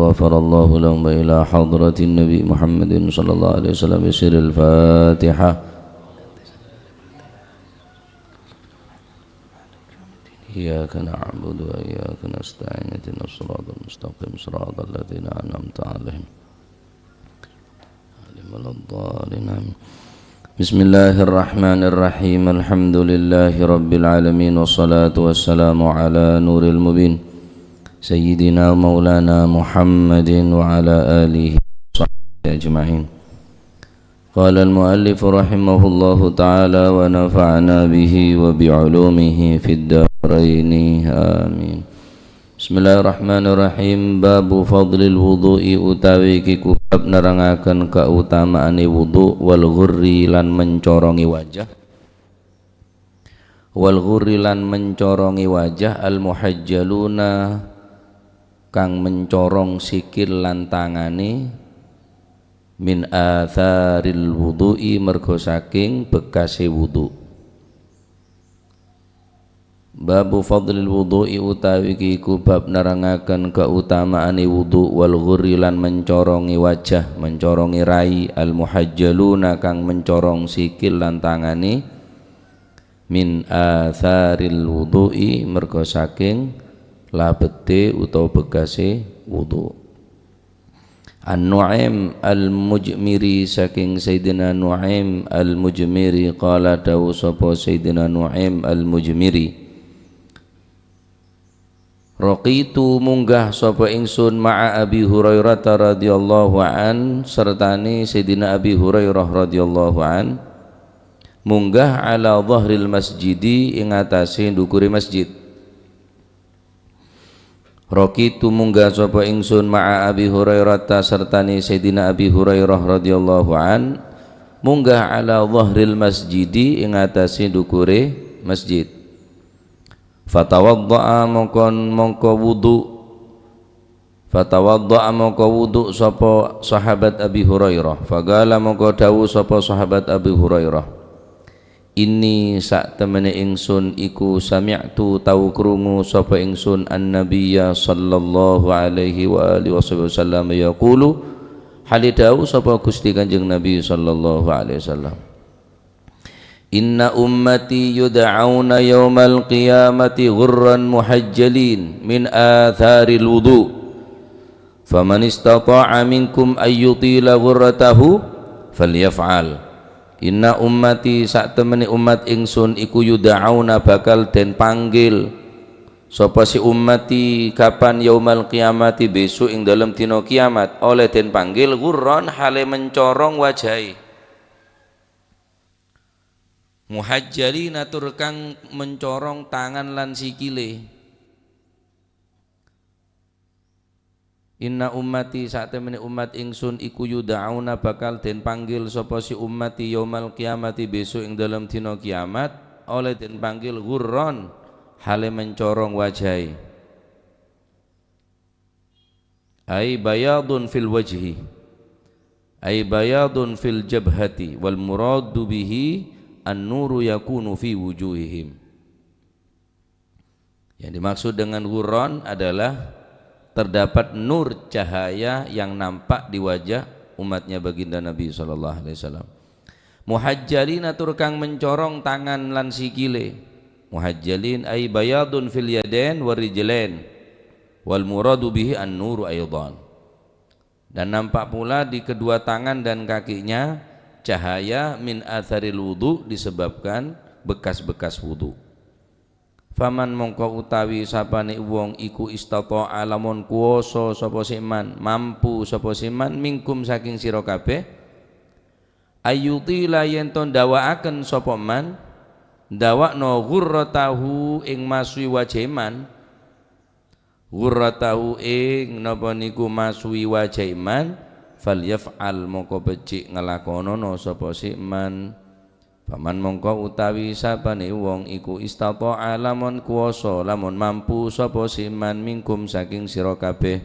غفر الله لهم إلى حضرة النبي محمد صلى الله عليه وسلم بسر الفاتحة. إياك نعبد وإياك نستعين اهدنا الصراط المستقيم صراط الذين أنعمت عليهم غير المغضوب عليهم. بسم الله الرحمن الرحيم. الحمد لله رب العالمين والصلاة والسلام على نور المبين سيدنا مولانا محمد وعلى آله وصحبه أجمعين. قال المؤلف رحمه الله تعالى ونفعنا به وبعلومه في الدارين آمين. Bismillahirrahmanirrahim. Babu fadlil wudu'i utawi kiku bab nerangaken kautamaane wudu wal ghurri lan mencorongi wajah al muhajjaluna kang mencorong sikil lan tangane min atharil wudu'i mergo saking bekase wudu. Babu fadlil wudu'i utawi iku bab nerangaken kautamaane wudu wal ghurri lan mencorongi wajah mencorongi rai al muhajjaluna kang mencorong sikil lan tangane min atharil wudu'i mergo saking labete utawa bekase wudu. An-Nu'aim al-Mujmiri saking Sayyidina Nu'aim al-Mujmiri qala dawu sapa Sayyidina Nu'aim al-Mujmiri Raqitu munggah sapa ingsun ma'a Abi Hurairah radhiyallahu an sertane Sayyidina Abi Hurairah radhiyallahu an munggah ala dhahril masjidi ing atase ndukure masjid. Raqitu munggah sapa ingsun ma'a Abi Hurairah sertane Sayyidina Abi Hurairah radhiyallahu an munggah ala dhahril masjidi ing atase ndukure masjid. Fatawadda'a mongko wudu sapa sahabat Abi Hurairah. Fagala mongko dawuh sapa sahabat Abi Hurairah, inni sak temene ingsun iku sami'tu tau krungu sapa ingsun annabiyya sallallahu alaihi wa alihi wasallam yaqulu halidawu sapa Gusti Kanjeng Nabi sallallahu alaihi wasallam, inna ummati yud'auna yaumal qiyamati ghurran muhajjalin min atharil wudu faman istata'a minkum ayyutila ghurratahu falyaf'al. Inna ummati sak temene umat ingsun iku yud'auna bakal den panggil sapa si ummati kapan yaumal qiyamati besok ing dalam dina kiamat oleh den panggil ghurran hale mencorong wajahe muhajjalina tur kang mencorong tangan lan sikile. Inna ummati sak temene umat ingsun iku yud'auna bakal den panggil sapa si ummati yaumal qiyamati besok ing dalam dina kiamat oleh den panggil ghurran hale mencorong wajahe ai bayadun fil wajhi ai bayadun fil jabhati wal muradu bihi an-nuru yakunu fi wujuhihim. Yang dimaksud dengan ghurran adalah terdapat nur cahaya yang nampak di wajah umatnya baginda Nabi sallallahu alaihi wasallam. Muhajjalin atur kang mencorong tangan lan sikile. Muhajjalin ay bayadun fil yadain war rijlain wal muradu bihi an-nuru aidan. Dan nampak pula di kedua tangan dan kakinya cahaya min atharil wudu disebabkan bekas-bekas wudu. Faman mongko utawi sapane wong iku istata'a lamun kuwasa sapa siman mampu sapa siman mingkum saking sira kabeh ayyutila yen to ndawaaken sapa man ndawakno ghurratahu ing maswi wajeman ghurratahu ing napa niku maswi wajeman falyaf'al mongko becik ngelakonono sapa siman. Paman mongko utawi sapane wong iku istata'a lamun kuwasa lamun mampu sapa siman mingkum saking sira kabeh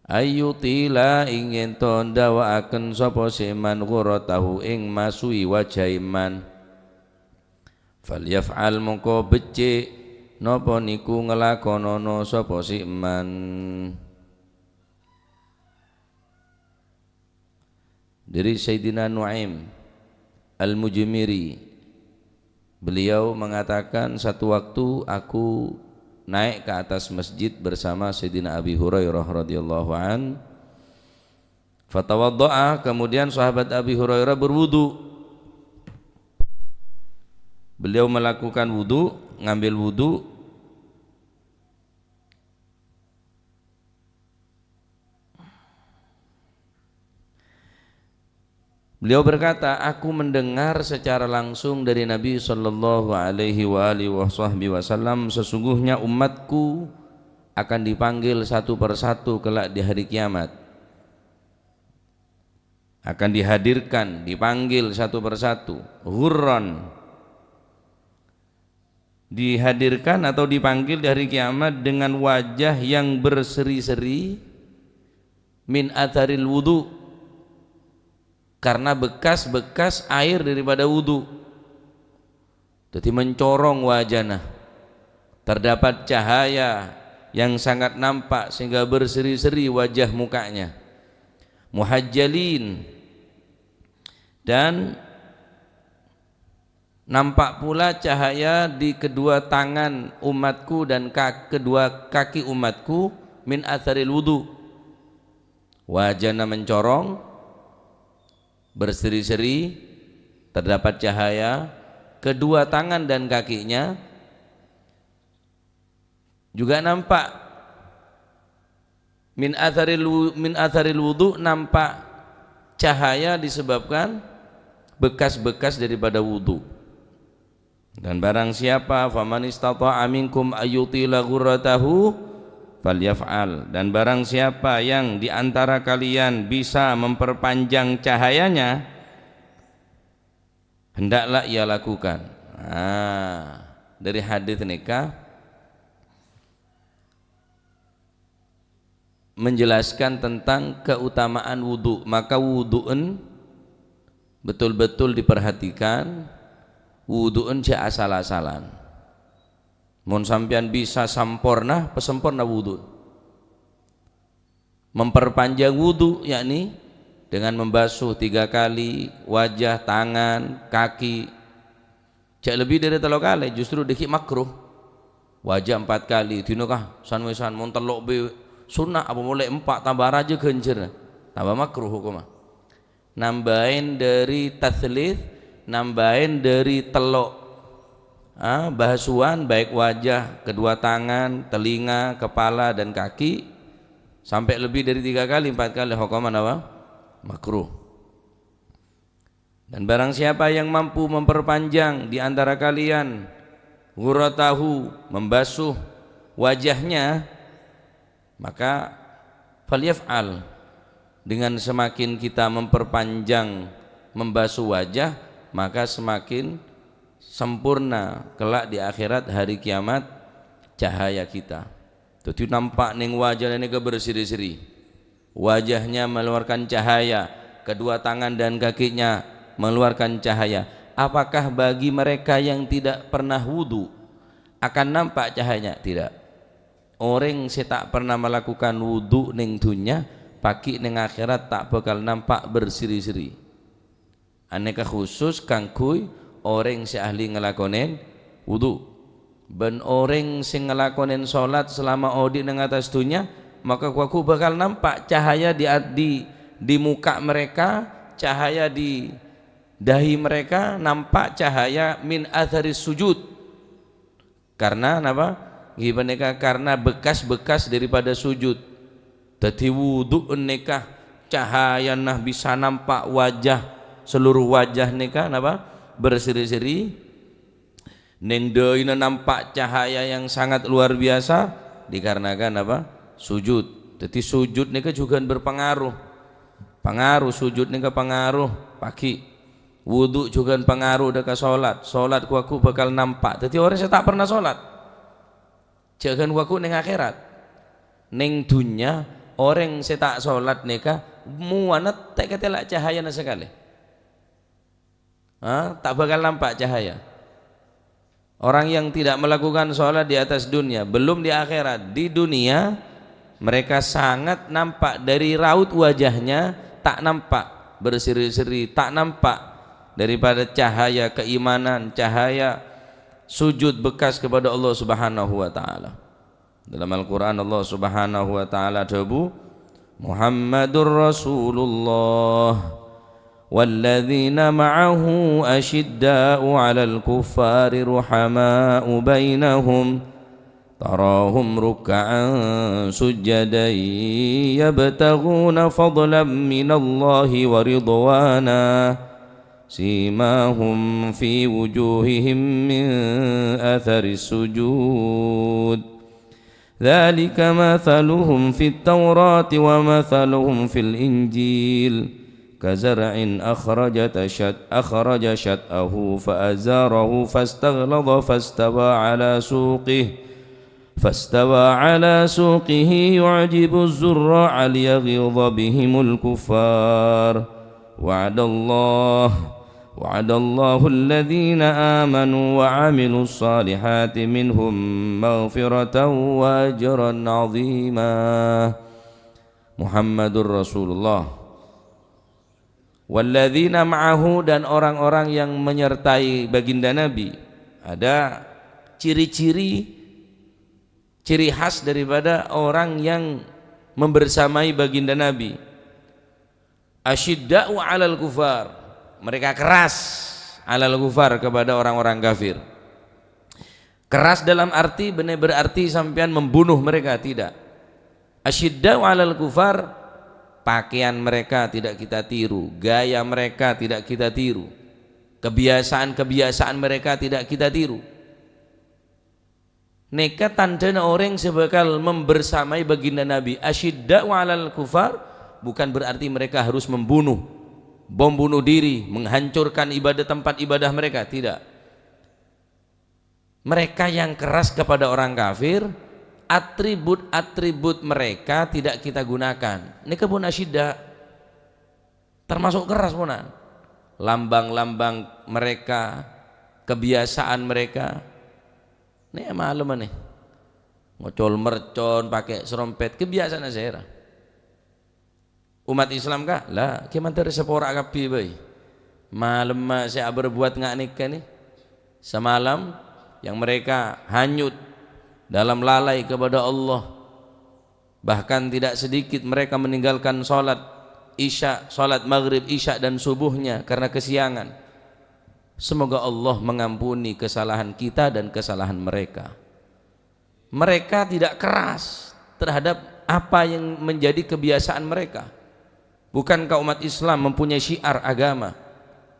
ayyutila ingin to ndawaaken sapa siman ghurratahu ing masui wajaiman falyaf'al mongko becik napa niku ngelakonono sapa siman. dari Sayyidina Nu'aim Al-Mujmiri. Beliau mengatakan satu waktu aku naik ke atas masjid bersama Sayyidina Abi Hurairah radhiyallahu an. Fatawadda'a, kemudian sahabat Abi Hurairah berwudu. Beliau melakukan wudu, ngambil wudu. Beliau berkata, aku mendengar secara langsung dari Nabi sallallahu alaihi wasallam, sesungguhnya umatku akan dipanggil satu persatu kelak di hari kiamat. Akan dihadirkan, dipanggil satu persatu, ghurran. Dihadirkan atau dipanggil di hari kiamat dengan wajah yang berseri-seri min atharil wudu, karena bekas-bekas air daripada wudu. Jadi mencorong wajahnya, terdapat cahaya yang sangat nampak sehingga berseri-seri wajah mukanya. Muhajjalin, dan nampak pula cahaya di kedua tangan umatku dan kedua kaki umatku min atharil wudu. Wajahnya mencorong, berseri-seri, terdapat cahaya. Kedua tangan dan kakinya juga nampak min atharil wudu, nampak cahaya disebabkan bekas-bekas daripada wudu. Dan barang siapa faman istata'a minkum ayyutila ghurratahu falyaf'al, dan barang siapa yang di antara kalian bisa memperpanjang cahayanya, hendaklah ia lakukan. Dari hadis nikah menjelaskan tentang keutamaan wudu. Maka wudu'un betul-betul diperhatikan, wudu'un cek asal-asalan. Mun sampean bisa sampurna, pesempurna wudu. Memperpanjang wudu yakni dengan membasuh 3 kali wajah, tangan, kaki. Cek lebih dari 3 kali justru dikit makruh. Wajah 4 kali, dino kah sanwesan mun telok be sunnah apa mulai 4 tambah aja genjer. Tambah makruh hukumah. Nambahin dari tatslits, nambahin dari telok basuhan baik wajah, kedua tangan, telinga, kepala dan kaki sampai lebih dari 3 kali 4 kali hukuman apa? Makruh. Dan barang siapa yang mampu memperpanjang di antara kalian ghurratahu, membasuh wajahnya, maka falyaf'al. Dengan semakin kita memperpanjang membasuh wajah, maka semakin sempurna kelak di akhirat hari kiamat cahaya kita. Jadi nampak ning wajah ini berseri-seri, wajahnya mengeluarkan cahaya, kedua tangan dan kakinya mengeluarkan cahaya. Apakah bagi mereka yang tidak pernah wudu akan nampak cahayanya? Tidak. Orang yang tak pernah melakukan wudu ning dunya, pagi ning akhirat tak bakal nampak berseri-seri. Aneka khusus kangkui orang si ahli ngelakonin wudu. Ben orang sing ngelakonin sholat selama odi nang atas dunia, maka aku bakal nampak cahaya di muka mereka, cahaya di dahi mereka, nampak cahaya min atharis sujud. Karena apa? Gimana? Karena bekas-bekas daripada sujud. Dadi wudu nikah cahaya nah bisa nampak wajah, seluruh wajah nikah apa? Berseri-seri. Ning deuna nampak cahaya yang sangat luar biasa dikarenakan apa? Sujud. Jadi sujud nikah juga berpengaruh. Pengaruh sujud nikah pengaruh pagi. Wudu juga pengaruh dekat salat. Salat aku bakal nampak. Jadi orang saya tak pernah salat. Jangan aku ning akhirat. Ning dunya orang saya tak salat nikah muana tak ketelak cahaya sekali. Tak bakal nampak cahaya. Orang yang tidak melakukan sholat di atas dunia, belum di akhirat, di dunia mereka sangat nampak dari raut wajahnya, tak nampak berseri-seri, tak nampak daripada cahaya keimanan, cahaya sujud bekas kepada Allah Subhanahu wa taala. Dalam Al-Qur'an Allah Subhanahu wa taala dawu Muhammadur Rasulullah walladzina ma'ahu asyidda'u 'alal kuffari ruhama'u bainahum tarahum ruk'an sujjadan yabtaghuna fadlan minallahi wa ridwana simahum fi wujuhihim min atharis sujud dzalika mathaluhum fit taurati wa mathaluhum fil injil kazar'in akhraja syat'ahu fa'azarahu fastaghladha fastawa ala suqihi yu'jibu az-zurra'a liyaghidha bihimul kuffar wa'adallahu alladhina amanu wa 'amilus salihati minhum maghfiratan wa ajran 'azima. Muhammadur Rasulullah walladzina ma'ahu, dan orang-orang yang menyertai baginda Nabi. Ada ciri-ciri khas daripada orang yang membersamai baginda Nabi. Asyidda'u 'alal kufar, mereka keras 'alal kufar kepada orang-orang kafir. Keras dalam arti benar berarti sampean membunuh mereka, tidak. Asyidda'u 'alal kufar, pakaian mereka tidak kita tiru, gaya mereka tidak kita tiru, kebiasaan-kebiasaan mereka tidak kita tiru. Neka tandana orang sebakal membersamai baginda Nabi. Asyidda'u 'alal kufar bukan berarti mereka harus membunuh, bom bunuh diri, menghancurkan ibadah tempat ibadah mereka, tidak. Mereka yang keras kepada orang kafir, atribut-atribut mereka tidak kita gunakan. Ini kebun asyidda termasuk keras punan. Lambang-lambang mereka, kebiasaan mereka. Ini malam nih. Ngocol mercon, pakai serompet, kebiasaan saya. Umat Islam kah? Lah, gimana sepora kapi bay. Malam saya berbuat ngak nikah nih. Semalam yang mereka hanyut dalam lalai kepada Allah, bahkan tidak sedikit mereka meninggalkan sholat isya, sholat maghrib, isya dan subuhnya karena kesiangan. Semoga Allah mengampuni kesalahan kita dan kesalahan mereka. Mereka tidak keras terhadap apa yang menjadi kebiasaan mereka. Bukankah umat Islam mempunyai syiar agama?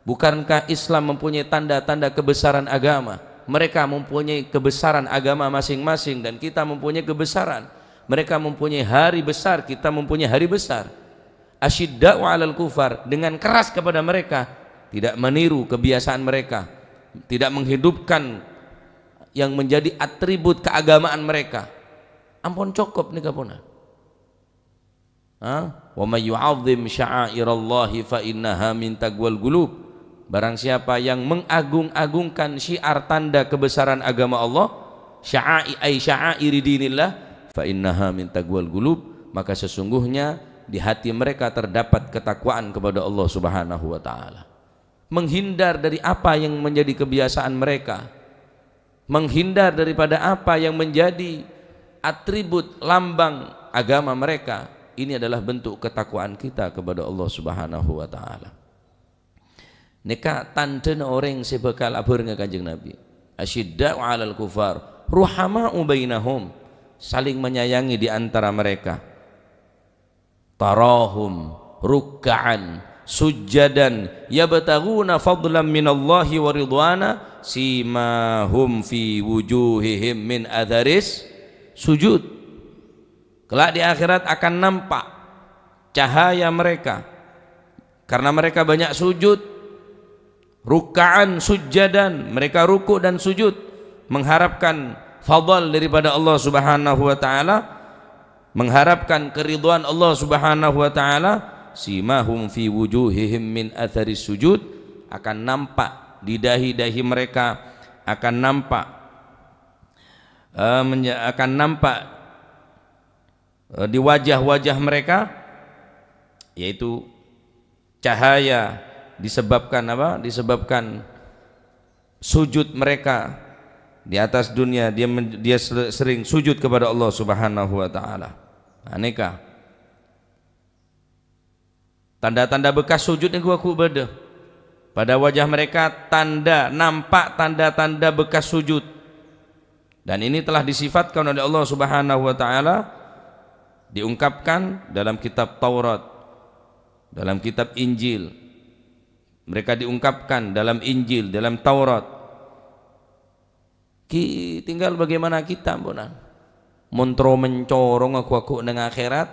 Bukankah Islam mempunyai tanda-tanda kebesaran agama? Mereka mempunyai kebesaran agama masing-masing dan kita mempunyai kebesaran. Mereka mempunyai hari besar, kita mempunyai hari besar. Asyidda'u 'alal kufar, dengan keras kepada mereka, tidak meniru kebiasaan mereka, tidak menghidupkan yang menjadi atribut keagamaan mereka. Ampun cukup nih kapuna. Wa may yu'azzim sya'airallahi fa innaha min taqwal qulub. Barang siapa yang mengagung-agungkan syiar tanda kebesaran agama Allah, sya'airi dinillah, fa innaha min taqwal qulub, maka sesungguhnya di hati mereka terdapat ketakwaan kepada Allah Subhanahu wa taala. Menghindar dari apa yang menjadi kebiasaan mereka, menghindar daripada apa yang menjadi atribut lambang agama mereka, ini adalah bentuk ketakwaan kita kepada Allah Subhanahu wa taala. Neka tanden orang sebekal aburnya Kanjeng Nabi. Asyidda'u 'alal kufar ruhama'u bainahum, saling menyayangi di antara mereka. Tarahum ruk'an sujjadan yabtaghuna fadlan minallahi wa ridwana simahum fi wujuhihim min atharis sujud. Kelak di akhirat akan nampak cahaya mereka karena mereka banyak sujud. Ruk'an sujjadan, mereka ruku dan sujud mengharapkan fadl daripada Allah Subhanahu wa taala, mengharapkan keridhaan Allah Subhanahu wa taala. Simahum fi wujuhihim min atharis sujud, akan nampak di dahi-dahi mereka, akan nampak di wajah-wajah mereka, yaitu cahaya, disebabkan apa? Disebabkan sujud mereka di atas dunia, dia sering sujud kepada Allah Subhanahu wa taala. Aneka tanda-tanda bekas sujud yang aku beda. Pada wajah mereka nampak tanda-tanda bekas sujud. Dan ini telah disifatkan oleh Allah Subhanahu wa taala, diungkapkan dalam kitab Taurat, dalam kitab Injil. Mereka diungkapkan dalam Injil, dalam Taurat. Tinggal bagaimana kita mbonan. Montro mencorong aku nang akhirat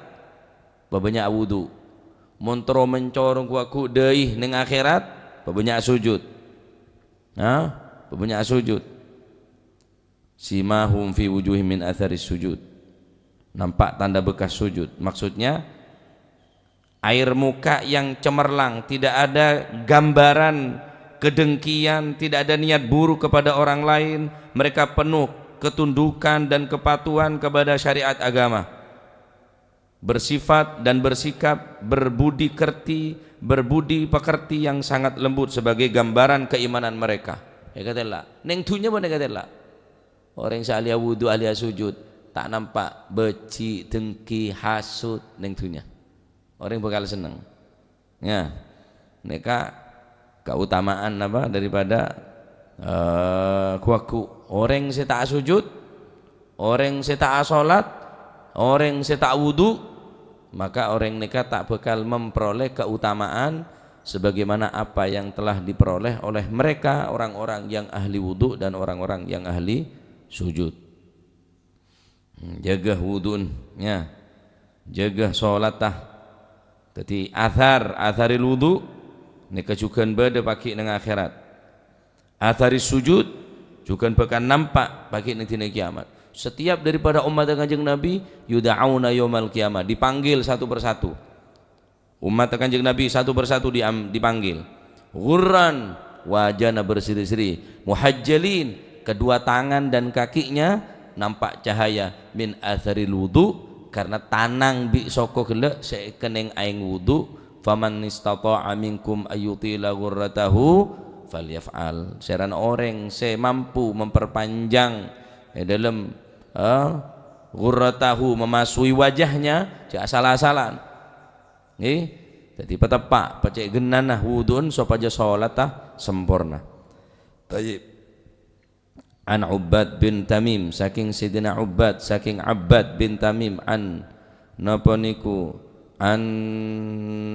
banyak wudu. Montro mencorong aku deui nang akhirat banyak sujud. Banyak sujud. Simahum fi wujuhim min atharis sujud. Nampak tanda bekas sujud. Maksudnya air muka yang cemerlang, tidak ada gambaran kedengkian, tidak ada niat buruk kepada orang lain. Mereka penuh ketundukan dan kepatuhan kepada syariat agama, bersifat dan bersikap berbudi pekerti yang sangat lembut sebagai gambaran keimanan mereka. Ya katalah neng tunya mana katalah orang salia wudu alia sujud tak nampak beci dengki hasut neng tunya, orang bakal seneng ya. Mereka keutamaan apa daripada kuaku orang saya tak sujud, orang saya tak salat, orang saya tak wudu, maka orang mereka tak bakal memperoleh keutamaan sebagaimana apa yang telah diperoleh oleh mereka orang-orang yang ahli wudu dan orang-orang yang ahli sujud. Jaga wudun ya, jaga salatah. Jadi atharil wudu ni kejukan beda pakai dengan akhirat. Atharis sujud juga bahkan nampak pakai nanti kiamat. Setiap daripada umat Kanjeng Nabi yud'auna yaumal kiamat, dipanggil satu persatu. Umat Kanjeng Nabi satu persatu dipanggil. Ghurran, wajahnya berseri-seri, muhajjalin, kedua tangan dan kakinya nampak cahaya min atharil wudu, karena tanang bi soko kelek sekeneng aing wudu. Faman istata'a minkum ayyutila ghurratahu falyaf'al. Seran orang se mampu memperpanjang dalam ghurratahu, memasui wajahnya, cak asal-asalan nggih. Jadi petepak pacek genanah wudun sopaja salatah sempurna. Tayyib. An Ubbad bin Tamim, saking Sidina Ubbad, saking Abbad bin Tamim, an napa niku, an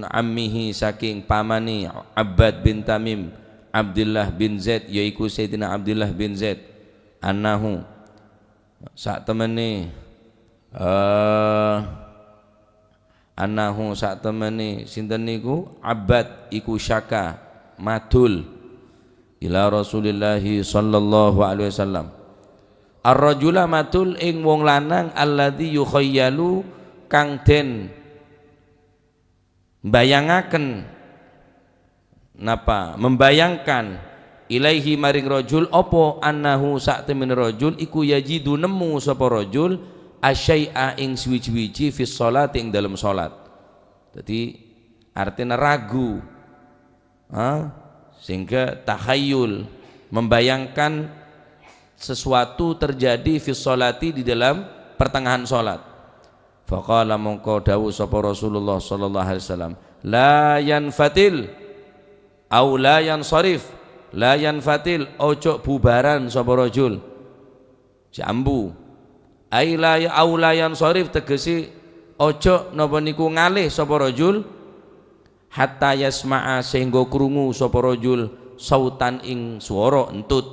ammihi, saking pamani Abbad bin Tamim, Abdullah bin Zaid, yaiku Sayyidina Abdullah bin Zaid, annahu sak temene annahu sak temene sinten niku Abbad iku syaka matul ila Rasulillah sallallahu alaihi wasallam. Ar-rajula matul ing wong lanang alladzi yukhayyalu kang den bayangaken napa membayangkan ilaihi maring rajul opo annahu sak temen rajul iku yajidu nemu sapa rajul asyai'a ing suwi-wiji fi shalat ing dalam salat. Jadi artinya ragu, sehingga takhayul, membayangkan sesuatu terjadi fi sholati, di dalam pertengahan salat. Faqala mongko dawuh sapa Rasulullah sallallahu alaihi wasallam, la yanfatil au la yansarif, la yanfatil ojo bubaran sapa rajul jambu, ai la au la yansarif tegesi ojo napa niku ngalih sapa rajul, hatta yasma'a sehingga krungu sapa rajul sautan ing swara entut,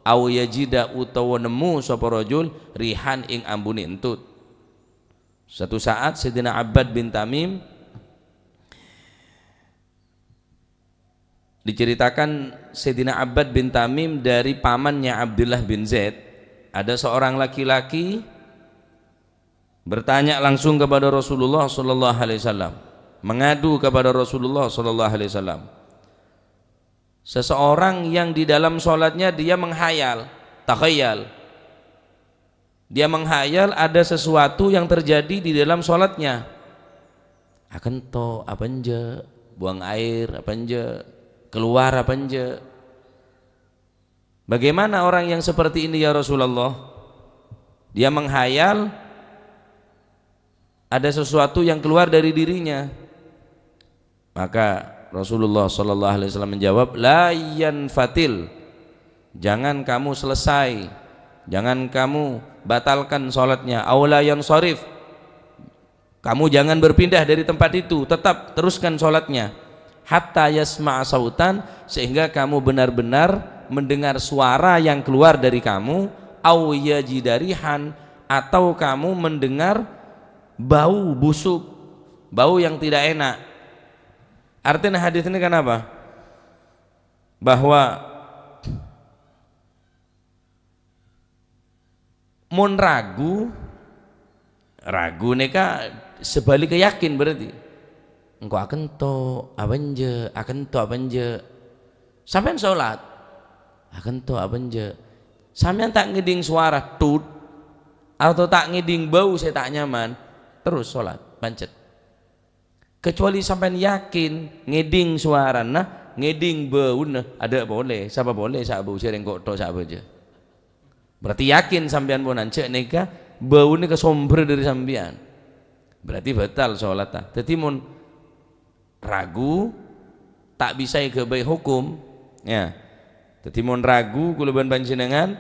au yajida utawa nemu sapa rajul rihan ing ambune entut. Satu saat Sayyidina Abbad bin Tamim, diceritakan Sayyidina Abbad bin Tamim dari pamannya Abdullah bin Zaid, ada seorang laki-laki bertanya langsung kepada Rasulullah sallallahu alaihi wasallam, mengadu kepada Rasulullah sallallahu alaihi wasallam. Seseorang yang di dalam sholatnya dia menghayal, takhayal, dia menghayal ada sesuatu yang terjadi di dalam sholatnya. Akan to apa nje buang air apa anje, keluar apa anje. Bagaimana orang yang seperti ini ya Rasulullah? Dia menghayal ada sesuatu yang keluar dari dirinya. Maka Rasulullah sallallahu alaihi wasallam menjawab, la yanfatil, jangan kamu selesai, jangan kamu batalkan sholatnya, aula yansharif, kamu jangan berpindah dari tempat itu, tetap teruskan sholatnya, hatta yasma'a sautan, sehingga kamu benar-benar mendengar suara yang keluar dari kamu, au yajidarihan, atau kamu mendengar bau busuk, bau yang tidak enak. Artinya hadis ini kan apa? Bahwa mun ragu neka sebalik ke yakin, berarti engkau akan to abanje sampean sholat akan to abanje, sampean tak ngeding suara tut atau tak ngeding bau saya tak nyaman, terus sholat pancet. Kecuali sampean yakin ngeding suara nah ngeding bau nah ada boleh, siapa boleh sak bau sering kok to sak aja. Berarti yakin sampean pun cek neka bau ini kesomber dari sampean, berarti batal sholat. Jadi mun ragu tak bisa ke baik hukum ya. Jadi mun ragu kuluban panjenengan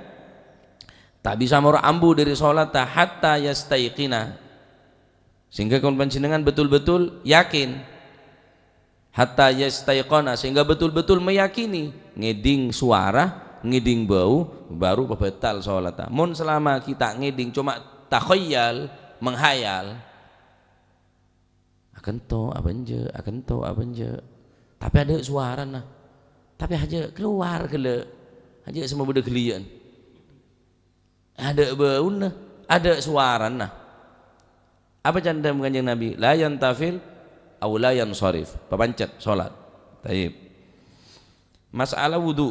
tak bisa mau ambu dari sholat hatta yastaiqina, sehingga kaum panjenengan betul-betul yakin, hatta yastaiqana, sehingga betul-betul meyakini ngeding suara, ngeding bau, baru batal sholat. Mun selama kita ngeding cuma takhayyal, menghayal, akan to abanje, tapi ada suara nah, tapi aja keluar gele, aja semua beda gelian, ada bau nah, ada suara nah. Apa canda Kanjeng Nabi? La yantafil aw la yansharif, papancet salat. Taib. Masalah wudu.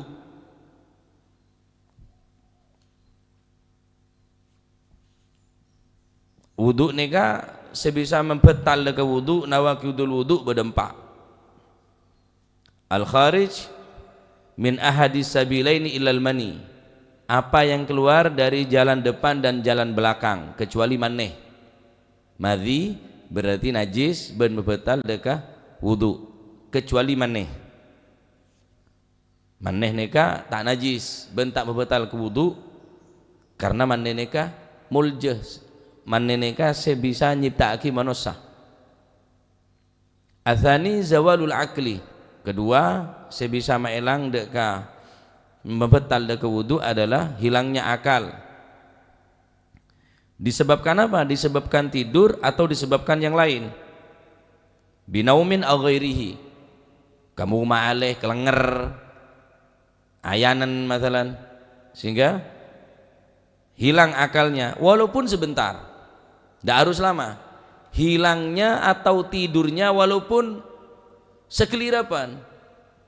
Wudu nega sebisa membetal ke wudu, nawaqidul wudu berdempak. Al kharij min ahadis sabilaini ilal mani, apa yang keluar dari jalan depan dan jalan belakang kecuali maneh. Madhi berarti najis ben bebetal deka wudu, kecuali maneh neka tak najis ben tak bebetal ke wudu, karena maneh neka muljah, maneh neka sebisa nyiptaaki manusia. Athani zawalul akli, kedua sebisa maelang deka bebetal deka wudu adalah hilangnya akal. Disebabkan apa? Disebabkan tidur atau disebabkan yang lain. Binaumin aw ghairihi, kamu ma'aleh kelenger ayanan masalan, sehingga hilang akalnya walaupun sebentar, tidak harus lama hilangnya, atau tidurnya walaupun sekelirapan,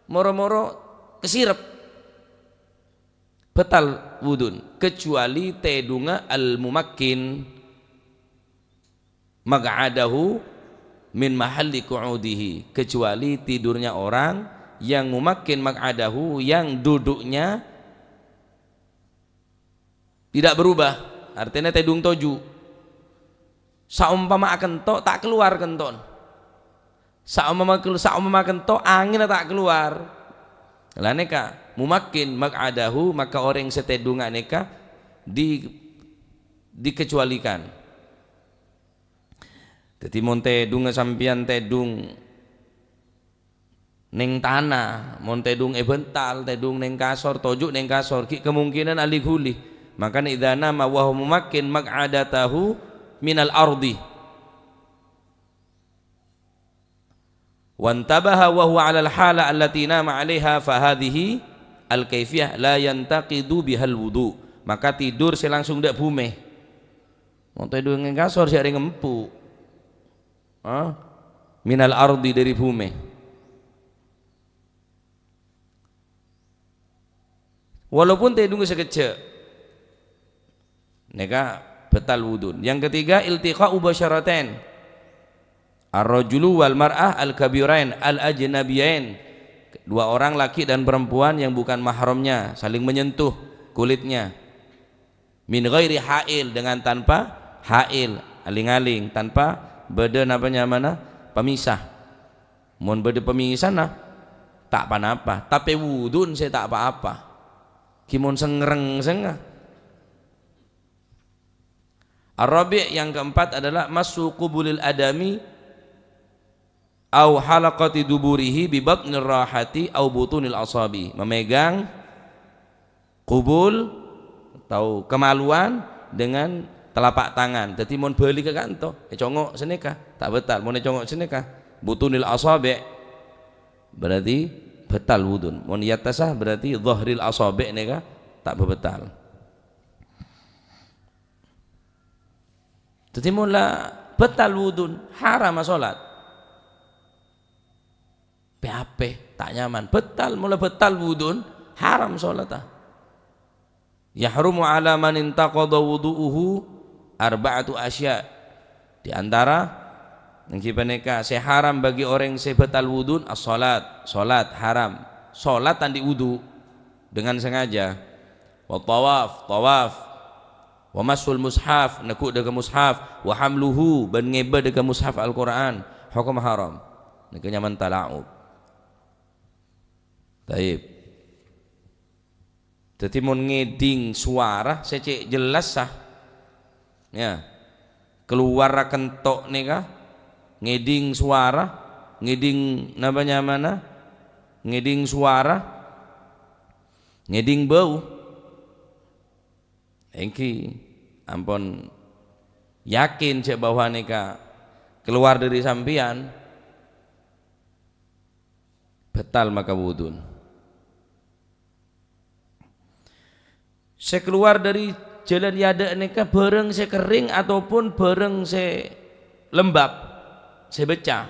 moro-moro kesirep, batal wudun, kecuali tedunga al mumakkin mag'adahu min mahalli qu'udihi, kecuali tidurnya orang yang mumakkin mag'adahu, yang duduknya tidak berubah, artinya tedung toju, saumpama akan to tak keluar kenton, saumpama akan to angin tak keluar. Lah neka mumakkin mag'adahu, maka orang yang setedungan neka dikecualikan. Jadi mon tedung sampian tedung neng tanah, mon tedung bental, tedung neng kasor, tojuk neng kasor, kemungkinan alih huli. Maka idza nama wa huwa mumakkin mag'adatahu minal ardi wantabaha wa huwa 'ala al-hala allati nama 'alaiha fa hadhihi al-kaifiyah la yantaqidu bihal wudu, maka tidur saya langsung dak bumeh, mau tidur nang kasor saya ngempu minal ardi, dari bumeh. Walaupun tidung sekecil neka batal wudu. Yang ketiga iltiqa'u basyaratain, Ar-rajulu wal mar'ah al-kabirain al-ajnabiyain, dua orang laki dan perempuan yang bukan mahramnya saling menyentuh kulitnya, min ghairi hail, dengan tanpa hail, aling-aling, tanpa beda namanya mana pemisah. Mun beda pemisah nah tak apa-apa, tapi wudun saya tak apa-apa, kimun sengreng sengah. Ar-rabi' yang keempat adalah masu qubulil adami au halaqati duburihi bi batnir rahati au butunil asabi, memegang kubul atau kemaluan dengan telapak tangan. Dadi mun beli ke kanto congok seneka tak betal, mun congok seneka butunil asabi berarti betal wudun, mun yatasah berarti dhahril asabi neka tak betal. Dadi mun la betal wudun haram salat. PHP tak nyaman, betal mulai betal wudun haram salatah. Yahrumu ala man intaqada wudu'uhu arba'atu asya, di antara yang kipaneka saya haram bagi orang yang betal wudun as-salat, salat haram, salat tandi wudu dengan sengaja, wa tawaf, tawaf, wa masul mushaf, nekuk dekat mushaf, wa hamluhu, ban ngeba dekat mushaf Al-Quran, hukum haram, ini kenyaman tala'ub. Taib. Jadi mau ngeding suara secek jelas sah. Ya. Keluar kentok nih kah? Ngeding suara, ngeding namanya mana? Ngeding suara, ngeding bau. Engki ampun yakin cek bahwa nika keluar dari sampian betal maka wudun. Saya keluar dari jalan yada neka bareng saya kering ataupun bareng saya lembab, saya becah.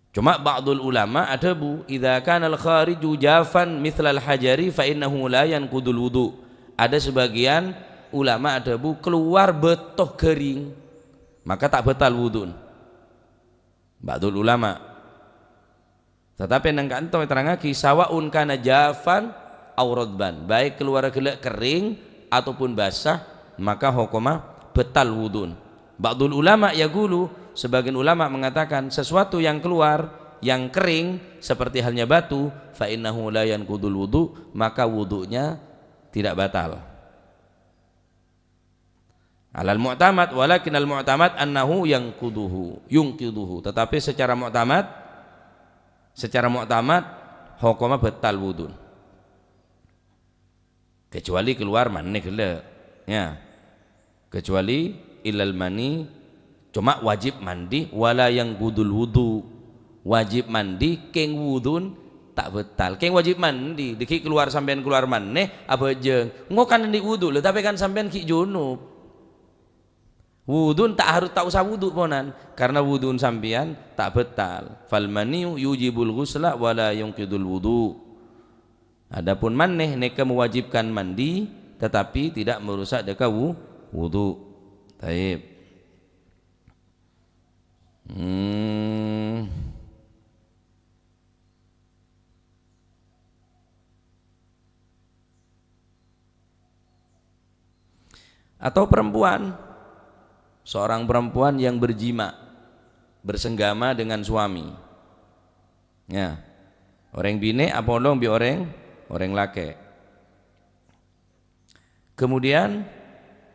Cuma ba'dul ulama ada bu, idza kana al-khariju jafan mithla al-hajari fa innahu la yanqudul wudu. Ada sebagian ulama ada bu keluar betoh kering, maka tak batal wudun. Ba'dul ulama. Tetapi nang kanto terangaki sawaun kana jafan aw radban, baik keluar gelek kering ataupun basah maka hukuma batal wudun. Ba'dul ulama yaqulu, sebagian ulama mengatakan sesuatu yang keluar yang kering seperti halnya batu fa innahu la yanqudul wudu, maka wudunya tidak batal. Alal mu'tamad, walakin al mu'tamad annahu yunqiduhu, tetapi secara mu'tamad hukumnya batal wudun kecuali keluar mani gelek ya, kecuali ilal mani, cuma wajib mandi wala yang gudul wudu, wajib mandi keng wudun tak batal, keng wajib mandi diki keluar sampean keluar mani apa jeng ngokan di wudu lho, tapi kan sampean ki junub. Wudun tak harus tak usah wudu ponan, karena wudun sampian tak betal. Fal maniu yujibul ghusla wala yunqidul wudu. Adapun maneh neka mewajibkan mandi tetapi tidak merusak deka wudu. Taib. Atau perempuan, seorang perempuan yang berjima, bersenggama dengan suami ya, orang bine apa orang bi orang laki, kemudian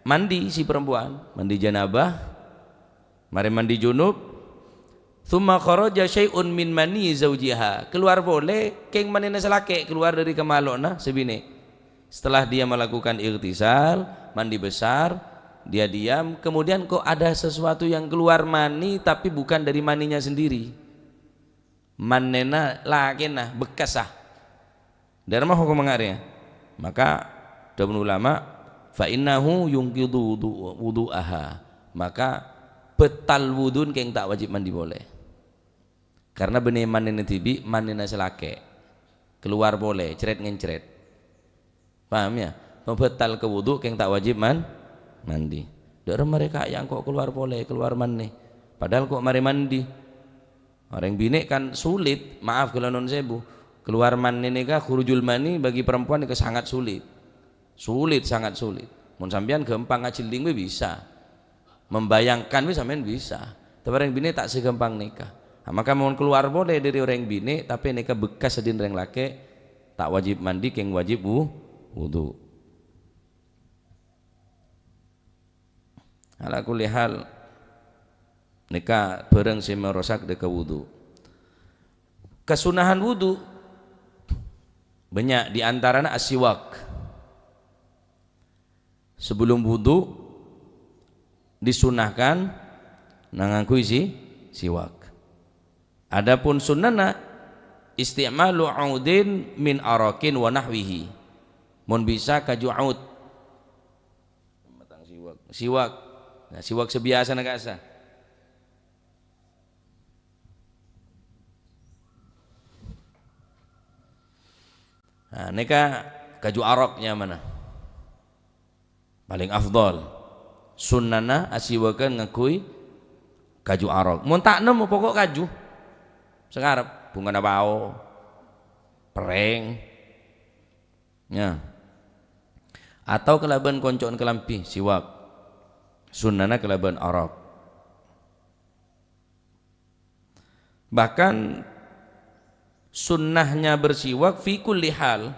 mandi si perempuan, mandi janabah, mari mandi junub, thumma kharaja syai'un min mani zaujiha, keluar boleh keng manina selake keluar dari kemalona sebine, setelah dia melakukan ightisal, mandi besar, dia diam, kemudian kok ada sesuatu yang keluar mani tapi bukan dari maninya sendiri, manena lakena bekasah dari mana hukum mengarya, maka dalam ulama fa innahu yunqidu wudu'aha, maka betal wudun keng tak wajib mandi boleh, karena benih manena tibi manena selake keluar boleh ceret ngencret, paham ya, betal ke wudu keng tak wajib mandi. Dari mereka yang kok keluar boleh keluar mandi, padahal kok mari mandi. Orang bini kan sulit, maaf kalau non sebu, keluar mandi nikah khurujul mani bagi perempuan itu sangat sulit, sangat sulit. Mun sampean gampang ngajiling bisa, membayangkan sampean bisa, tapi orang bini tak segampang nikah. Nah, maka mau keluar boleh dari orang bini, tapi nikah bekas sedin orang laki tak wajib mandi, keng wajib wudu. Ala kulli hal nikah bareng si merosak deka wudu. Kesunahan wudu banyak diantaranya asiwak. Sebelum wudu disunahkan nangangkui siwak. Adapun sunnana isti'malu audin min arakin wa nahwihi. Mun bisa kaju aud. Matang siwak. Nah, siwak sebiasa nak asa. Nah, neka kaju aroknya mana? Paling afdol. Sunnana asiwakan ngakui kaju arok. Mun tak nemu pokok kaju. Sekarang bunga nabao, pereng, ya. Atau kelaban koncoan kelampi siwak. Sunnana kelaban arok. Bahkan sunnahnya bersiwak fi kulli hal,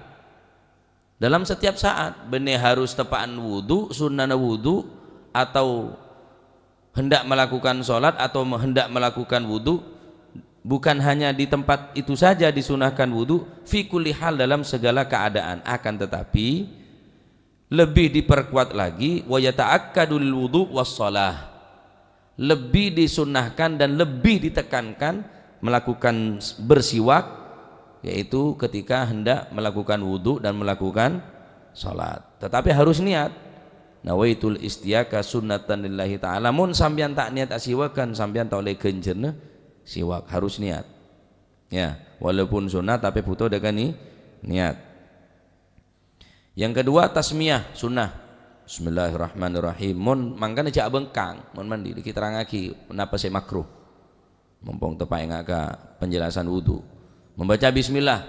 dalam setiap saat. Benih harus tepaan wudu, sunnana wudu, atau hendak melakukan sholat atau hendak melakukan wudu, bukan hanya di tempat itu saja disunahkan wudu, fi kulli hal, dalam segala keadaan. Akan tetapi lebih diperkuat lagi, wa yata'akkadul wudu was shalah, lebih disunahkan dan lebih ditekankan melakukan bersiwak, yaitu ketika hendak melakukan wudu dan melakukan salat. Tetapi harus niat, nawaitul istiyaka sunnatan lillahi ta'ala. Mun sambian tak niat asiwakan, sambian tak oleh genjerna siwak. Harus niat, ya, walaupun sunnah tapi butuh dengan niat. Yang kedua tasmiyah sunnah. Bismillahirrahmanirrahim. Mun mangkana jak bengkang mun mandi dikiterangake menapa se makruh. Mumpung tepak ngaka penjelasan wudu. Membaca bismillah.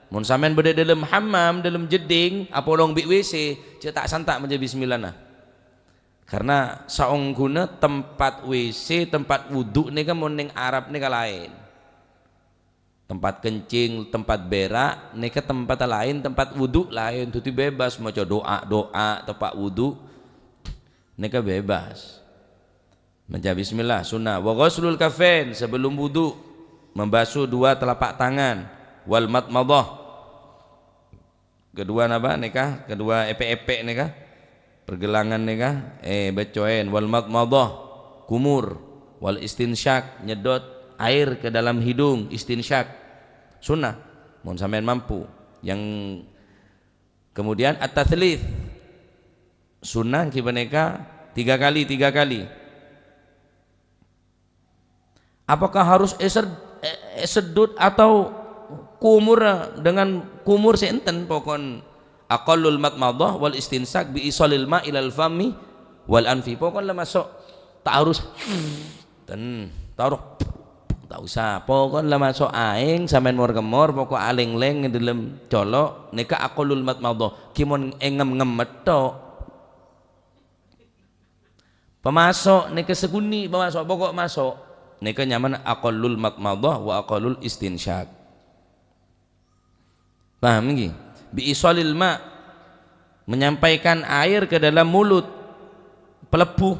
Mun sampean beda dalam hammam, dalam jeding, apolong bik WC, cetak santak menjadi bismillah nah. Karena saungguna tempat WC, tempat wudu nih kan mun ning Arab nih lain. Tempat kencing, tempat berak, nika tempat lain, tempat wudhu lain. Tuti bebas mau doa tempat wudhu, nika bebas. Baca bismillah sunnah. Wa ghuslul kafain, sebelum wudhu membasuh dua telapak tangan. Wal matmadah, kedua napa nika, kedua epek nika, pergelangan nika, becoen. Wal matmadah, kumur. Wal istinsyak, nyedot air ke dalam hidung, istinsyak, sunnah mun sampean mampu. Yang kemudian at-tatslits, sunnah kibaneka 3 kali. Apakah harus esedut atau kumur? Dengan kumur senten pokon aqallul matmadah wal istinsak bi isalil ma ilal fami wal anfi. Pokon lah masuk tak harus taruh, tak usah. Pokon lah masuk aing sampean mor-gemor pokok aling-leng dalam colok nika aqallul matmadah kimon engem-ngemet tok. Pemasok nika seguni pemasok pokok masuk nika nyaman aqallul matmadah wa aqallul istinsyak. Paham nggih? Bi isalil ma, menyampaikan air ke dalam mulut, pelebuh.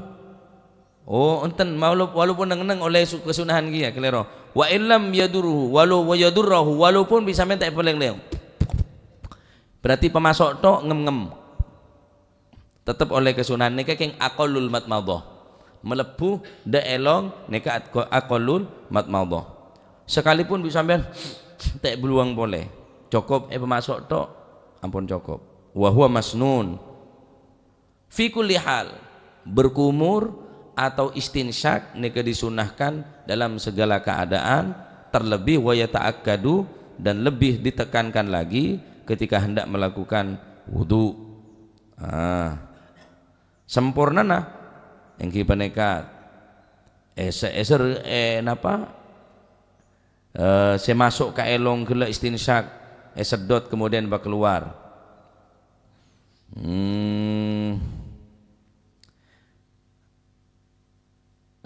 Oh enten walaupun neng oleh kesunahan kia kelero. Wa illam yadurhu walau yadurruhu, walaupun bisa mentek peleng-leng. Berarti pemasok tok ngem-ngem. Tetap oleh kesunahan nika keng aqallul matmadah. Melebuh da elong nika aqallul matmadah. Sekalipun bisa sampean tek beluang boleh. Cukup pemasok tok ampun cukup. Wa huwa masnun. Fi kulli hal, berkumur atau istinsyak nika disunahkan dalam segala keadaan, terlebih wa yata'akkadu, dan lebih ditekankan lagi ketika hendak melakukan wudu. sempurna nah yang kita nekat eser napa saya masuk ke elong gela istinsyak sedot kemudian bak keluar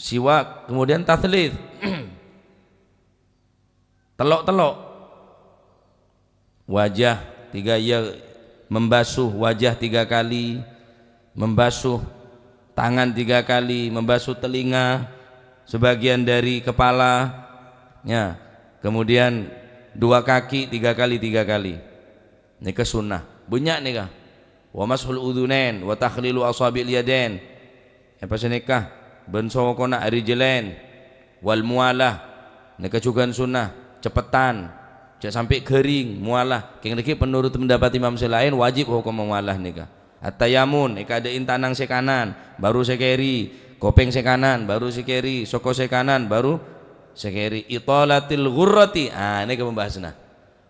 siwak kemudian tathlith telok-telok wajah 3 ya membasuh wajah 3 kali, membasuh tangan 3 kali, membasuh telinga sebagian dari kepala ya, kemudian 2 kaki 3 kali 3 kali. Nika sunnah bunyak nika wa mashul udhunain wa takhlilu asabil yadain apa senikah bensokona arijlain wal mualah nika juga sunnah cepetan jangan sampai kering mualah keng niki menurut pendapat imam selain wajib hukum mualah nika at-tayamun ika ada intanang sekanan baru sekeri kopeng sekanan baru sekeri soko sekanan baru sekeri italatil ghurrati ini ke pembahasannya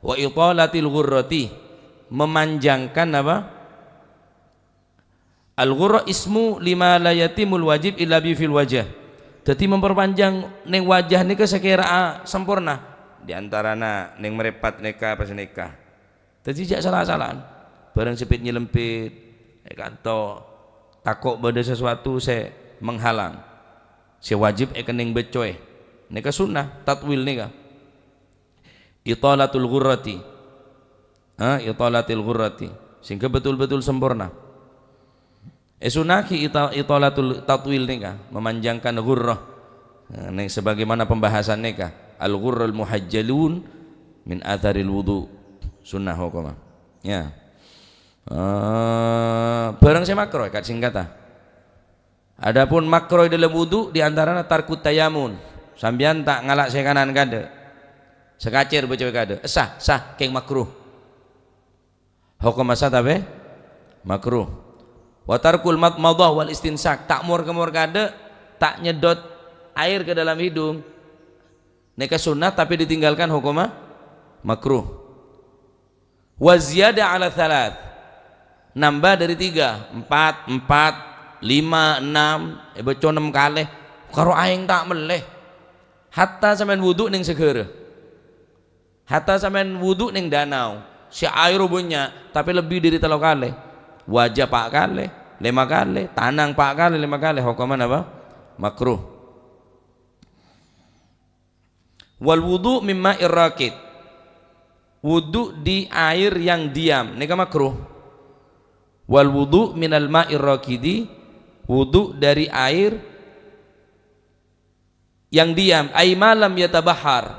wa italatil ghurrati memanjangkan apa al-ghurra ismu lima la yatimul wajib illa bi fil wajah jadi memperpanjang neng wajah nika sekira sempurna diantarana neng merepat neka pas neka jadi jak salah-salahan barang sepit nyelempit kanto takut pada sesuatu saya menghalang saya wajib neng becoy neka sunnah tatwil neka italatul ghurrati italatil ghurrati sehingga betul-betul sempurna sunaki italatul tatwil neka memanjangkan ghurrah neng sebagaimana pembahasan neka al-ghurrul muhajjalun min atharil wudu sunnah hukumah ya barang saya makro kat singkata adapun makro dalam wudu diantaranya tarkut tayamun sambian tak ngalak sekanan kade sekacir baca kade sah keng makruh hukum asal tapi makruh wa tarkul madmadah wal istinsak tak mur kade tak nyedot air ke dalam hidung neka sunnah tapi ditinggalkan hukumah makruh wa ziyada ala thalath nambah dari 3 4 5 6 baca 6 kali karo aing tak meleh hatta sampean wudu ning segera hatta sampean wudu ning danau si air punya tapi lebih dari 3 kali wajah 4 kali 5 kali tanang 4 kali 5 kali hukuman apa makruh wal wudu mimma irraqid wudu di air yang diam neka makruh wal wudu minal ma'ir raqidi wudu dari air yang diam ay malam yatabahar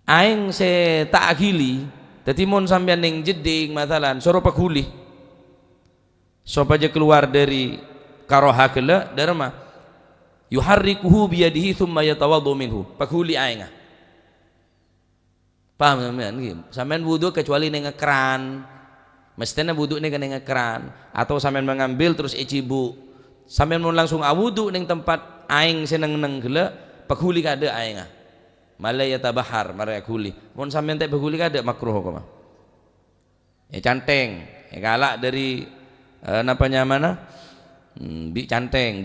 aing se tak agili dadi mun sampean ning jeding masalan soro paghuli supaya keluar dari karoha kele darma yuharrikuhu biyadihi thumma yatawaddu minhu paghuli aing paham sampean wudu kecuali ning keran mestinya wudu ning keran atau sampean mengambil terus icibu sampean mun langsung awudu ning tempat aing seneng-neng gele paghuli kade aing malaya tabahar mare guli mun sampean teh paghuli kade makruh kok mah canteng galak dari napanya mana bi canteng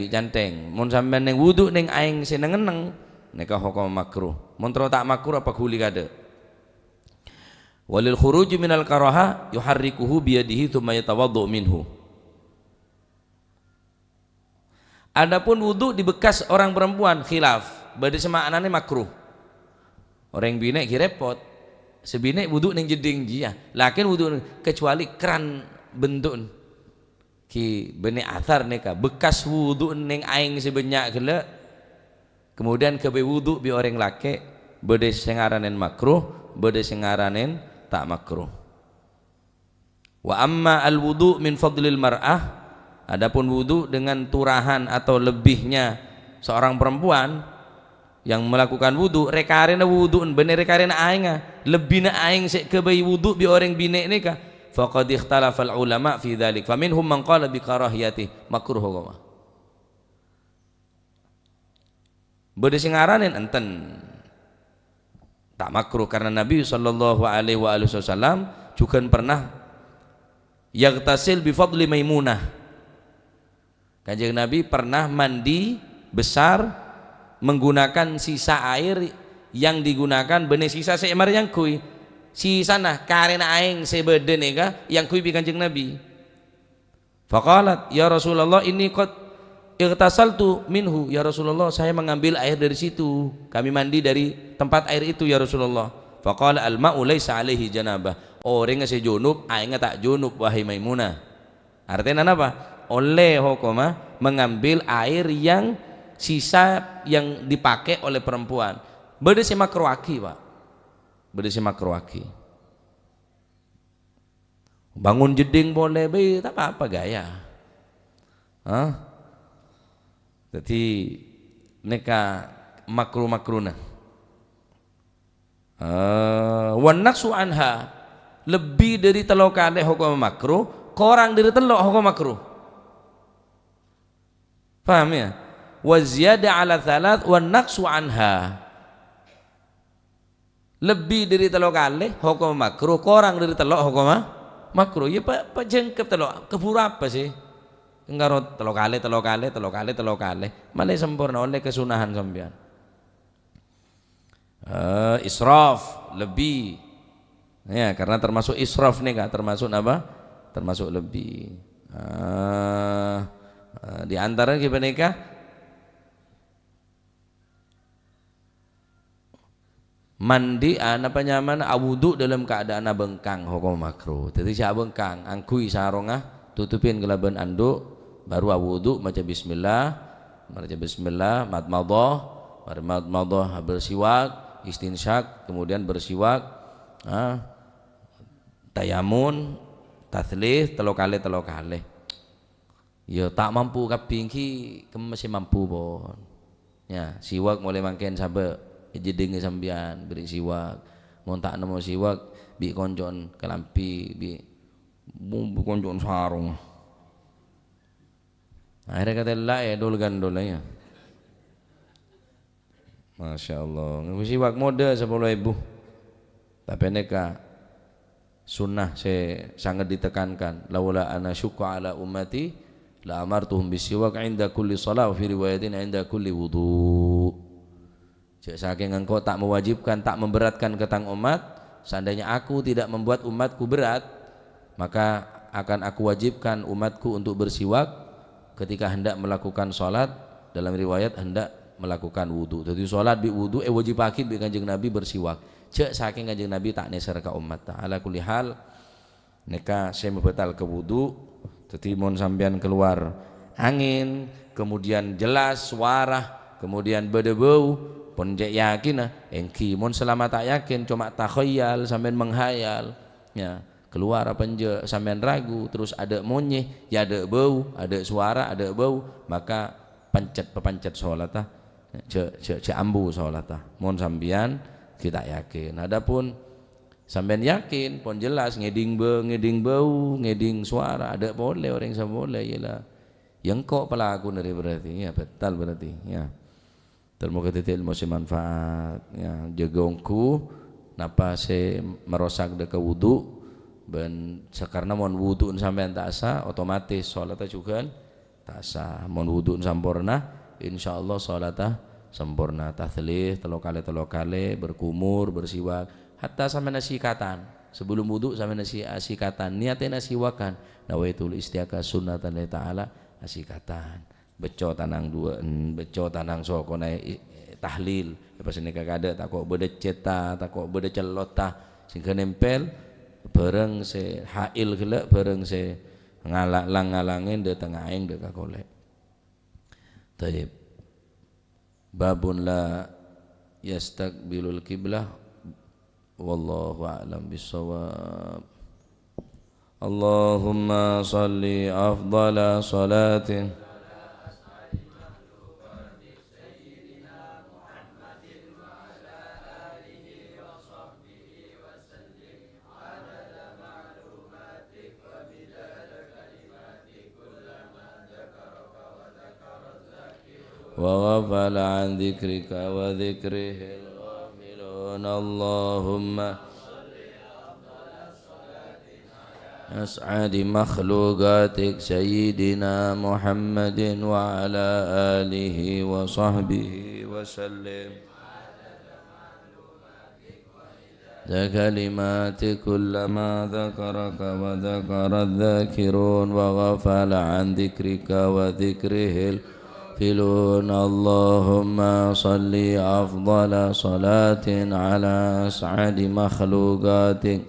mun sampean ning wudu ning aing seneng-neng nika hukum makruh mun tak makruh apa guli kade walil khuruj minal karaha yuharrikuhu biyadihi thumma yatawaddu minhu adapun wudu di bekas orang perempuan khilaf bade semaknane makruh orang bine ki repot sebine wudu ning jeding dia lakin wudu kecuali keran bentuk ki bene athar neka bekas wudu ning aing sebanyak gele kemudian kebe wudu bi orang laki bade sing aranen makruh bade sing aranen tak makruh wa amma al wudu min fadlil mar'ah adapun wudu dengan turahan atau lebihnya seorang perempuan yang melakukan wudu rekarena wudu bener rekarena aing lebihna aing sek kebe wudu bi orang bine neka faqad ikhtalafa al ulama fi dzalik faminhum man qala bi karahiyati makruh hukum bade sing aranen enten tak makruh karena Nabi sallallahu alaihi wasallam juga pernah yaghtasil bi fadli Maimunah Kanjeng Nabi pernah mandi besar menggunakan sisa air yang digunakan benih sisa seemar yang kui sisa nah karena aing sebeden ega yang kui bi Kanjeng Nabi. Faqalat ya Rasulullah ini qad igtasaltu minhu ya Rasulullah, saya mengambil air dari situ, kami mandi dari tempat air itu ya Rasulullah. Faqala al ma'u laisa alaihi janabah, orang yang junub aing tak junub wahai Maimunah. Artinya apa? Oleh hukuma mengambil air yang sisa yang dipakai oleh perempuan. Beda si makruaki Pak, beda si makruaki. Bangun jeding boleh, be tak apa-apa gaya. Hah? Jadi neka makruh-makruhna. Wan naqsu anha, lebih dari telo kali hukum makruh, kurang dari telo hukum makruh. Paham ya? Wa ziyada ala thalath wan naqsu anha, lebih dari telo kali hukum makruh, kurang dari telo hukum makruh. Ya pak jengkep telo keburu apa sih? Enggak telo kali mana sempurna oleh kesunahan sampean. Israf lebih ya, karena termasuk israf nih Kak, termasuk apa? Termasuk lebih. Di antara gimana Kak? Mandi apa nyaman awudu dalam keadaan bengkang hukum makruh. Jadi si bengkang angkui sarongah tutupin kelaban anduk baru awudu baca bismillah madmadah bersiwak istinsyak kemudian bersiwak tayamun tathlith telo kali ya tak mampu kaping ki masih mampu bon ya siwak mulai mangken sabe jedenge sampean beri siwak mun tak nemu siwak bi konjon kelampi bi bumbu konjon sarung akhirnya kata lah ya dol ya Masya Allah siwak mode 10.000 tapi neka sunnah saya sangat ditekankan laula ana syukka ala ummati la amartuhum bisiwak inda kulli shalah wa fi riwayatin inda kulli wudu. Saking engkau tak mewajibkan, tak memberatkan ketang umat, seandainya aku tidak membuat umatku berat, maka akan aku wajibkan umatku untuk bersiwak ketika hendak melakukan sholat, dalam riwayat hendak melakukan wudu. Jadi sholat bi wudu wajib akid bi Kanjeng Nabi bersiwak. Cek saking Kanjeng Nabi tak neser ka umat. Ala kulli hal neka saya membatal ke wudu. Jadi mon sampean keluar angin, kemudian jelas suara, kemudian berdebau pun cek yakin engki mon selama tak yakin cuma takhayal sampean menghayal ya keluar apa nje sampean ragu terus ada monyeh ya ada bau ada suara ada bau maka pepencet sholat cek ambu sholat mon sampean kita yakin adapun sampean yakin pun jelas ngeding bau ngeding suara ada boleh orang yang boleh ialah yang kok pelaku dari berarti ya betul berarti ya termoga titik ilmu manfaat ya jagongku napa se merosak deka wudu ben sekarna mon wudu sampean tak sah otomatis salatnya juga tak sah mon wudu sampurna insyaallah salatnya sempurna tathlith telo kali berkumur bersiwak hatta sampai nasikatan sebelum wudu sampai nasikatan niatnya nasiwakan nawaitul istiaka sunnatan lillahi ta'ala nasikatan beco tanang dua beco tanang soko naik tahlil lepas ini kagak tak kok beda ceta tak kok beda celota sehingga nempel bareng se hail gelak bareng se ngalangin de tengah aing de kakolek taib babun la yastaqbilul qiblah wallahu a'lam bissawab. Allahumma salli afdala salatin وغفل عن ذكرك وذكره الغافلون اللهم أسعد مخلوقاتك سيدنا محمد وعلى آله وصحبه وسلم كلمات كلما ذكرك وذكر الذاكرون وغفل عن ذكرك وذكره الغافلون. اللهم صل أفضل صلاة على أسعد مخلوقاتك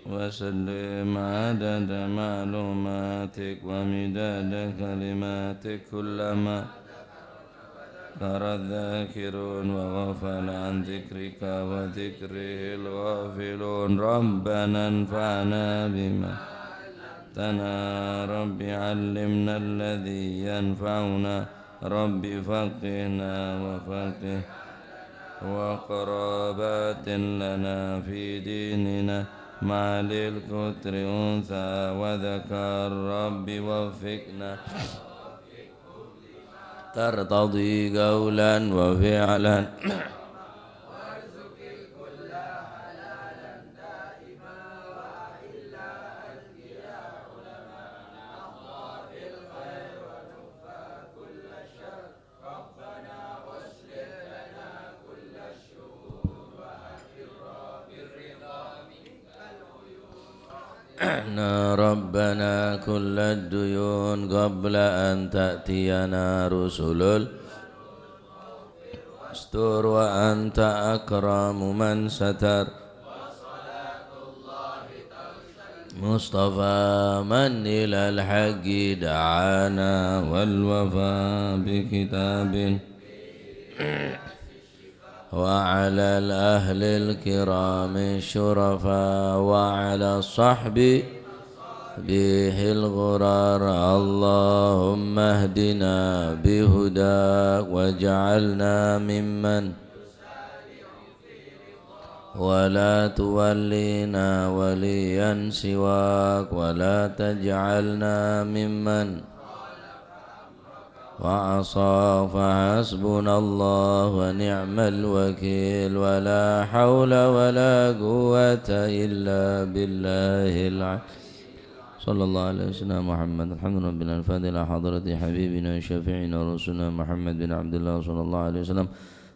وسلم عدد معلوماتك ومداد كلماتك كلما ذكر الذاكرون وغفل عن ذكرك وذكره الغافلون. ربنا انفعنا بما علمتنا رب علمنا الذي ينفعنا رب فقهنا وفقه وقرابات لنا في ديننا مع للكتر أنثى وذكر رب وفقنا ترتضي قولا وفعلا وارزق الكل حلالا دائما وإلا ألك يا علماء نحظى بالخير ونكفى كل الشر ربنا واصلح لنا كل الشؤون وأقر بالرضا منك العيون ربنا كل الديون قبل أن تأتينا رسل استر وأنت أكرم من ستر وصلاة الله مصطفى من إلى الحق دعانا والوفاء بكتاب وعلى الأهل الكرام الشرفاء وعلى الصحب به الغرار. اللهم اهدنا بهداك واجعلنا ممن ولا تولينا وليا سواك ولا تجعلنا ممن وعصى فحسبنا الله ونعم الوكيل ولا حول ولا قوة إلا بالله العلي صلى الله عليه وسلم محمد. الحمد لله رب العالمين. الفاتحة إلى حضرة حبيبنا وشفيعنا ورسولنا محمد بن عبد الله صلى الله عليه وسلم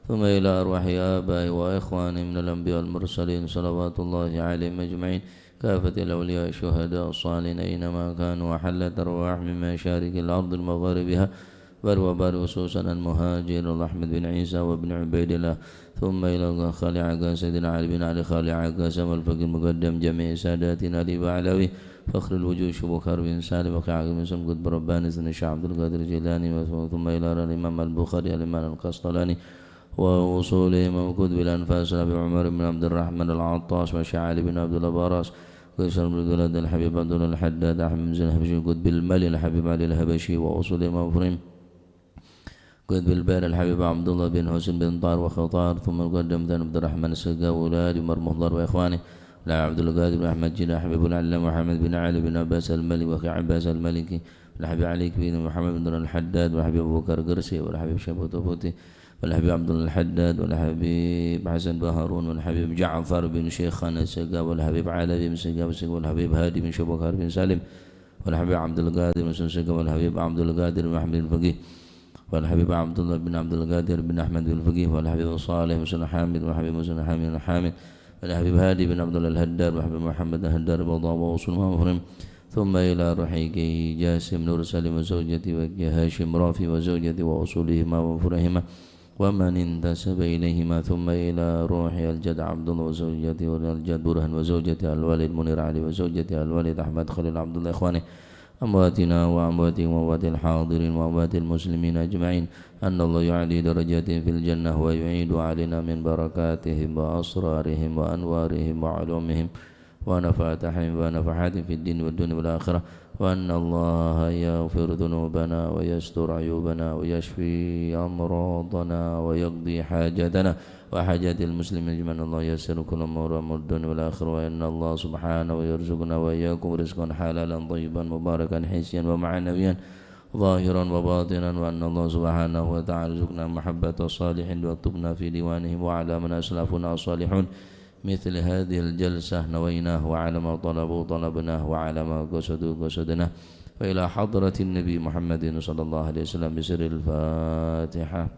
ثم إلى أرواح آبائي وإخواني من الأنبياء والمرسلين صلوات الله عليهم أجمعين كافة الأولياء الشهداء الصالحين أينما كانوا وحلت أرواح من مشارق الأرض المغاربها بر وبر خصوصا المهاجر أحمد بن عيسى وابن عبيد الله ثم إلى خالي عقا سيدنا علي بن علي خالي عقا سما الفقيه المقدم جميع ساداتنا علي بعلوي فخر الوجود شبوكار بن سالم وقع بن سلم قطب رباني سيدنا الشيخ عبد القادر الجيلاني ثم إلى الإمام البخاري الإمام القسطلاني ووصولهم وكتب الأنفاس أبي عمر بن عبد الرحمن العطاس وشعالي بن عبد الله باراس قيصر بن ولد الحبيب عبد الله الحداد أحمد بن الحبشي قطب الملي الحبيب علي الحبشي ووصولهم وفرهم قطب البير الحبيب عبد الله بن حسين بن طار وخطار ثم القدم ذن عبد الرحمن السقا وولاد عمر مهضر وإخوانه لا عبد القادر بن أحمد جنا حبيب العلم محمد بن علي بن عباس الملك وأخي عباس الملكي والحبيب علي بن محمد بن الحداد والحبيب أبو بكر قرسي والحبيب شابو توفوتي والحبيب عبد الله الحداد والحبيب حسن بن هارون والحبيب جعفر بن شيخان السقا والحبيب علي بن سقا والحبيب هادي بن شبكر بن سالم والحبيب عبد القادر بن سقا والحبيب عبد القادر بن محمد الفقيه والحبيب عبد الله بن عبد القادر بن أحمد الفقيه والحبيب صالح بن حامد والحبيب بن حامد الحامد والحبيب هادي بن عبد الله الهدار والحبيب محمد الهدار بضاء ووصول مفرم ثم إلى رحيقه جاسم نور سالم وزوجتي وهاشم رافي وزوجتي وأصولهما وفرهما ومن انتسب إليهما ثم إلى روح الجد عبد الله وزوجتي والجد برهن وزوجتي الوالد منير علي وزوجتي الوالد أحمد خليل عبد الله إخواني أمواتنا وأمواتهم وأموات الحاضرين وأموات المسلمين أجمعين أن الله يعلي درجاتهم في الجنة ويعيد علينا من بركاتهم وأسرارهم وأنوارهم وعلومهم ونفاتحهم ونفحاتهم في الدين والدنيا والآخرة وأن الله يغفر ذنوبنا ويستر عيوبنا ويشفي أمراضنا ويقضي حاجتنا وحاجات المسلمين أجمعين. الله يسر كل أمور الدنيا والآخرة وأن الله سبحانه يرزقنا وإياكم رزقا حلالا طيبا مباركا حسيا ومعنويا ظاهرا وباطنا وأن الله سبحانه وتعالى رزقنا محبة الصالحين واكتبنا في ديوانهم وعلى من أسلافنا الصالحون مثل هذه الجلسة نويناه وعلى ما طلبوا طلبناه وعلى ما قصدوا قصدناه وإلى حضرة النبي محمد صلى الله عليه وسلم بسر الفاتحة.